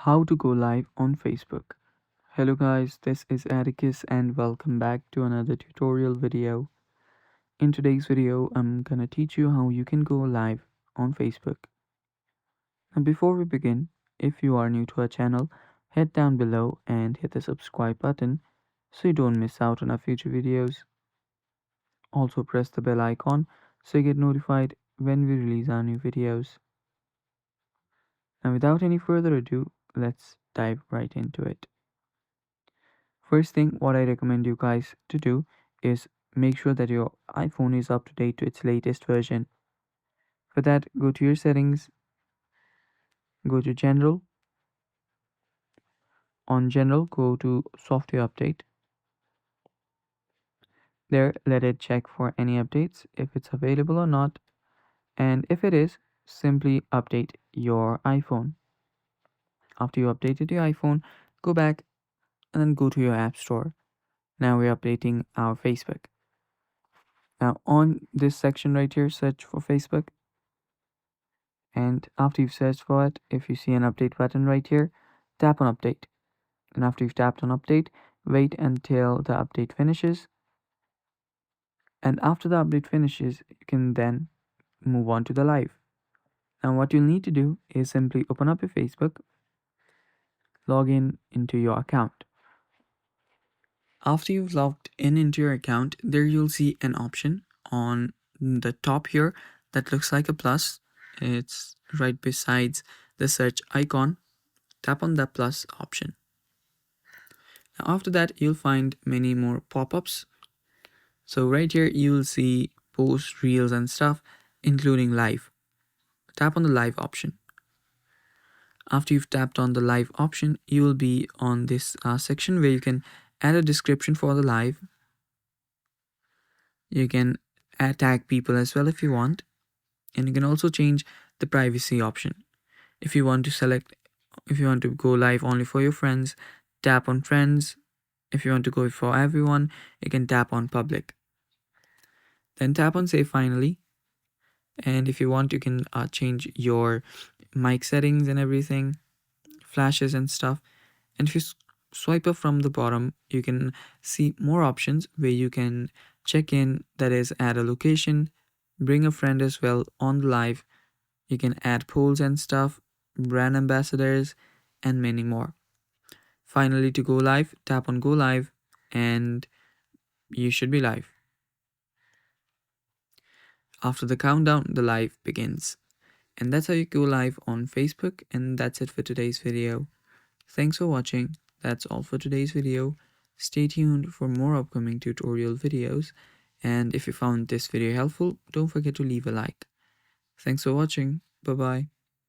How to go live on Facebook. Hello guys, this is Atticus and welcome back to another tutorial video. In today's video, I'm gonna teach you how you can go live on Facebook. And before we begin, if you are new to our channel, head down below and hit the subscribe button so you don't miss out on our future videos. Also press the bell icon so you get notified when we release our new videos. Now without any further ado, let's dive right into it. First thing, what I recommend you guys to do is make sure that your iPhone is up to date to its latest version. For that, go to your settings, go to General. On General, go to Software Update. There, let it check for any updates if it's available or not. And if it is, simply update your iPhone. After you updated your iPhone, go back and then go to your App Store. Now we're updating our Facebook. Now on this section right here, search for Facebook. And after you've searched for it, if you see an update button right here, tap on update. And after you've tapped on update, wait until the update finishes. And after the update finishes, you can then move on to the live. Now what you'll need to do is simply open up your Facebook, log in into your account. After you've logged in into your account, there you'll see an option on the top here that looks like a plus. It's right besides the search icon. Tap on the plus option. Now after that, you'll find many more pop-ups. So right here, you'll see posts, reels and stuff, including live. Tap on the live option. After you've tapped on the live option, you will be on this section where you can add a description for the live. You can tag people as well if you want. And you can also change the privacy option. If you want to go live only for your friends, tap on friends. If you want to go for everyone, you can tap on public. Then tap on save finally. And if you want, you can change your mic settings and everything, flashes and stuff. And if you swipe up from the bottom, you can see more options where you can check in, that is, add a location, bring a friend as well on the live. You can add polls and stuff, brand ambassadors, and many more. Finally, to go live, tap on go live and you should be live. After the countdown, the live begins. And that's how you go live on Facebook. And that's it for today's video. Thanks for watching. That's all for today's video. Stay tuned for more upcoming tutorial videos. And if you found this video helpful, don't forget to leave a like. Thanks for watching. Bye bye.